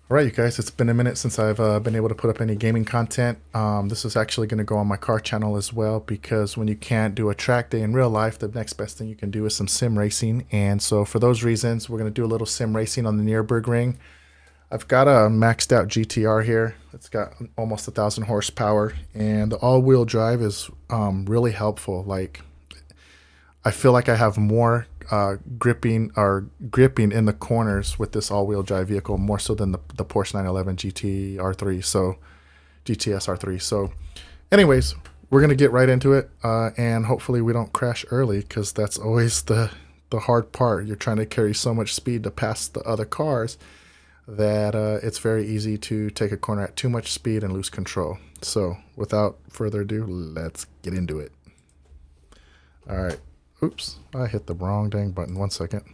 All right, you guys, it's been a minute since I've been able to put up any gaming content. This is actually going to go on my car channel as well because when you can't do a track day in real life, the next best thing you can do is some sim racing. And so for those reasons, we're going to do a little sim racing on the Nürburgring. I've got a maxed out GTR here. It's got almost 1,000 horsepower, and the all-wheel drive is really helpful. Like, I feel like I have more gripping in the corners with this all-wheel drive vehicle, more so than the Porsche 911 GT3. So GTS R3. So, anyways, we're gonna get right into it, and hopefully we don't crash early because that's always the hard part. You're trying to carry so much speed to pass the other cars that it's very easy to take a corner at too much speed and lose control. So, without further ado, let's get into it. All right. Oops, I hit the wrong dang button. 1 second.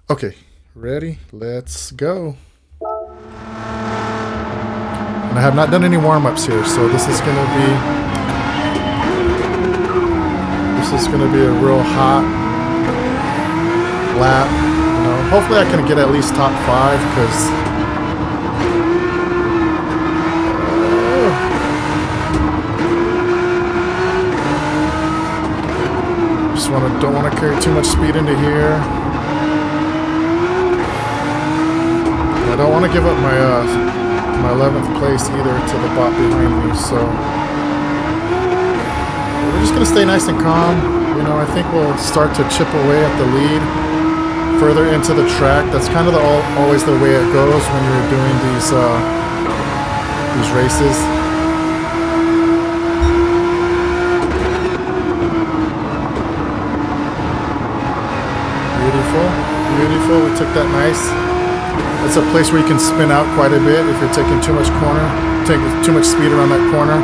Okay, ready? Let's go. And I have not done any warm-ups here, so this is gonna be a real hot lap. You know, hopefully I can get at least top 5 because don't want to carry too much speed into here. I don't want to give up my 11th place either to the bot behind me, so we're just gonna stay nice and calm. You know, I think we'll start to chip away at the lead further into the track. That's kind of always the way it goes when you're doing these races. Beautiful. We took that nice. That's a place where you can spin out quite a bit if you're taking too much speed around that corner.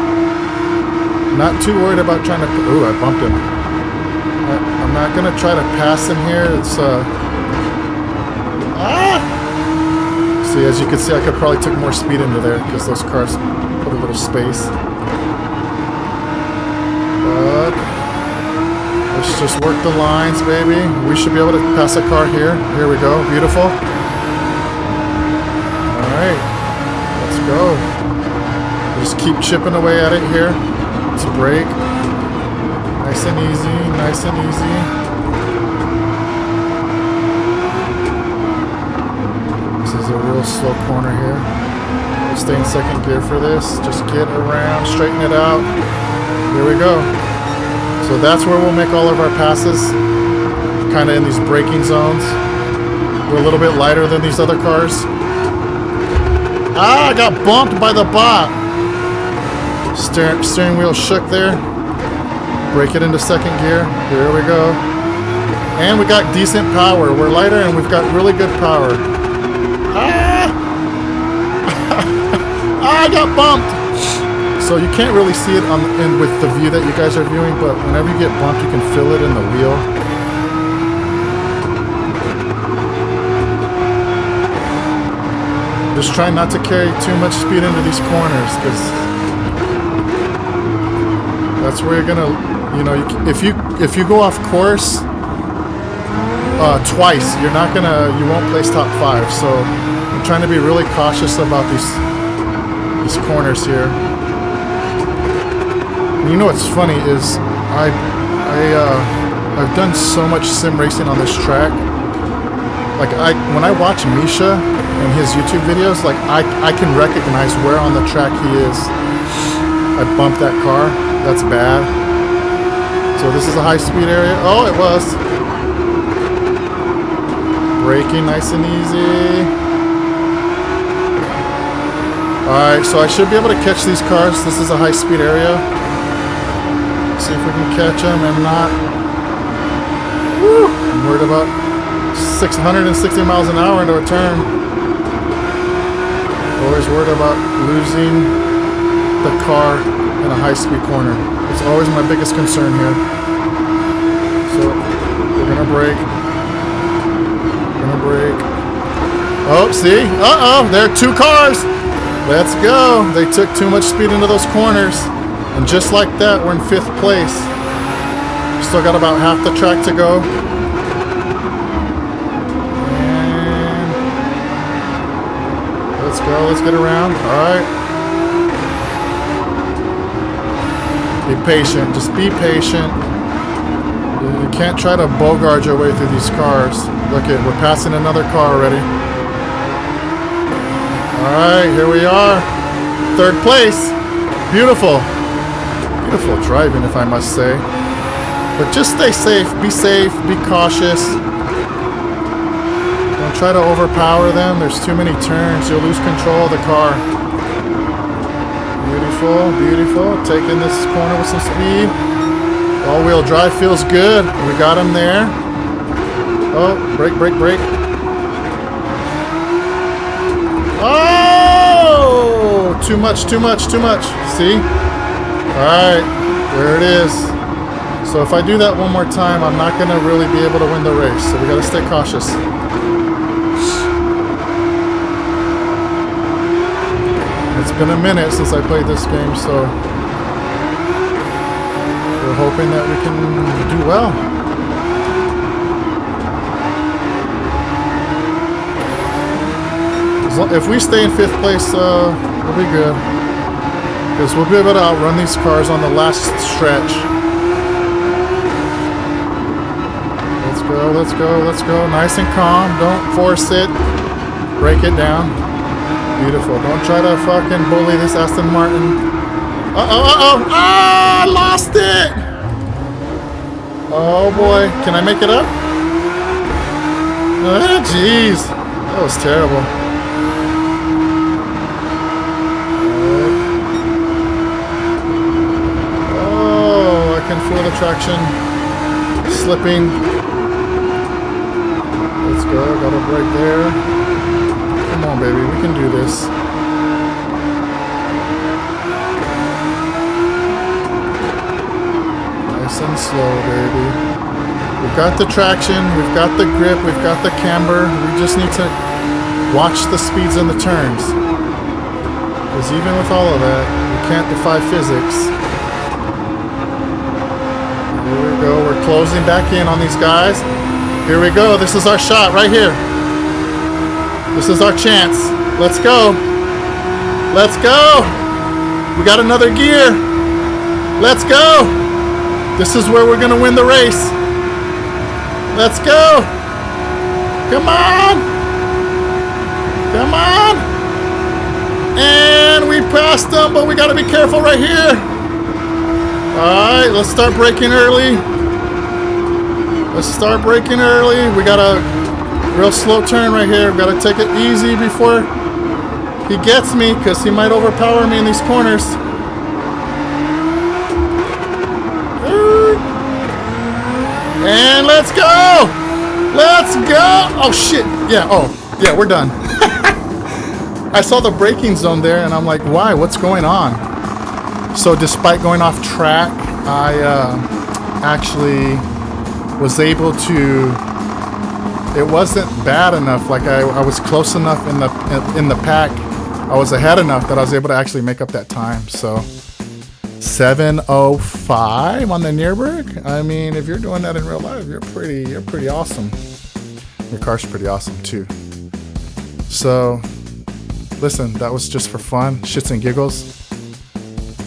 Not too worried about trying to. Ooh, I bumped him. I'm not gonna try to pass him here. It's See, as you can see, I could probably took more speed into there because those cars put a little space. But let's just work the lines, baby. We should be able to pass a car here. Here we go. Beautiful. All right. Let's go. Just keep chipping away at it here. Let's brake. Nice and easy. Nice and easy. This is a real slow corner here. We'll stay in second gear for this. Just get around. Straighten it out. Here we go. So that's where we'll make all of our passes, kind of in these braking zones. We're a little bit lighter than these other cars. I got bumped by the bot. Steering wheel shook there. Brake it into second gear. Here we go. And we got decent power. We're lighter and we've got really good power. I got bumped. So you can't really see it with the view that you guys are viewing, but whenever you get bumped, you can feel it in the wheel. Just try not to carry too much speed into these corners, because that's where you're gonna, you know, if you go off course twice, you won't place top 5. So I'm trying to be really cautious about these corners here. You know what's funny is I've done so much sim racing on this track. Like when I watch Misha and his YouTube videos, like I can recognize where on the track he is. I bumped that car. That's bad. So this is a high speed area. Oh, it was. Braking nice and easy. Alright, so I should be able to catch these cars. This is a high speed area. See if we can catch them and not. Woo! I'm worried about 660 miles an hour into a turn. Always worried about losing the car in a high-speed corner. It's always my biggest concern here. So we're gonna brake. Oh, see? Uh-oh, there are 2 cars. Let's go. They took too much speed into those corners. And just like that, we're in 5th place. Still got about half the track to go. And Let's go. Let's get around. All right. Be patient. Just be patient. You can't try to bogart your way through these cars. Look it, we're passing another car already. All right, here we are. 3rd place. Beautiful. Beautiful driving, if I must say. But just stay safe. Be safe. Be cautious. Don't try to overpower them. There's too many turns. You'll lose control of the car. Beautiful, beautiful. Taking this corner with some speed. All-wheel drive feels good. We got him there. Oh, brake, brake, brake. Oh! Too much, too much, too much. See? Alright, there it is. So if I do that one more time, I'm not going to really be able to win the race. So we got to stay cautious. It's been a minute since I played this game, so we're hoping that we can do well. If we stay in 5th place, we'll be good. Because we'll be able to outrun these cars on the last stretch. Let's go, let's go, let's go. Nice and calm. Don't force it. Break it down. Beautiful. Don't try to fucking bully this Aston Martin. Uh-oh, uh-oh. Ah, I lost it! Oh, boy. Can I make it up? Ah, jeez. That was terrible. Oh, I can feel the traction slipping. Let's go. Got a break there. Come on, baby. We can do this. Nice and slow, baby. We've got the traction. We've got the grip. We've got the camber. We just need to watch the speeds and the turns. Because even with all of that, we can't defy physics. Here we go. We're closing back in on these guys. Here we go. This is our shot right here. This is our chance. Let's go. Let's go. We got another gear. Let's go. This is where we're going to win the race. Let's go. Come on. Come on. And we passed them, but we got to be careful right here. All right, let's start braking early. Let's start braking early. We got a real slow turn right here. We've got to take it easy before he gets me, because he might overpower me in these corners. And let's go! Let's go! Oh, shit. Yeah, oh, yeah, we're done. I saw the braking zone there, and I'm like, why? What's going on? So despite going off track, I actually was able to... It wasn't bad enough. Like I was close enough in the pack. I was ahead enough that I was able to actually make up that time. So 7:05 on the Nürburgring. I mean, if you're doing that in real life, you're pretty awesome. Your car's pretty awesome too. So listen, that was just for fun, shits and giggles.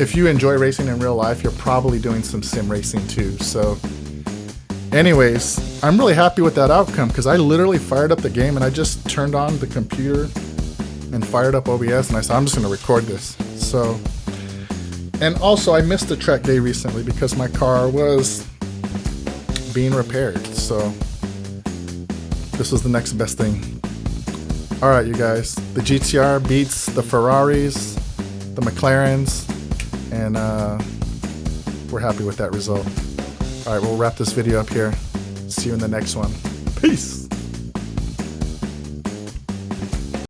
If you enjoy racing in real life, you're probably doing some sim racing too. So anyways, I'm really happy with that outcome, because I literally fired up the game and I just turned on the computer and fired up OBS and I said, I'm just going to record this. So, and also I missed a track day recently because my car was being repaired. So this was the next best thing. All right, you guys, the GTR beats the Ferraris, the McLarens, and we're happy with that result. All right, we'll wrap this video up here. See you in the next one. Peace.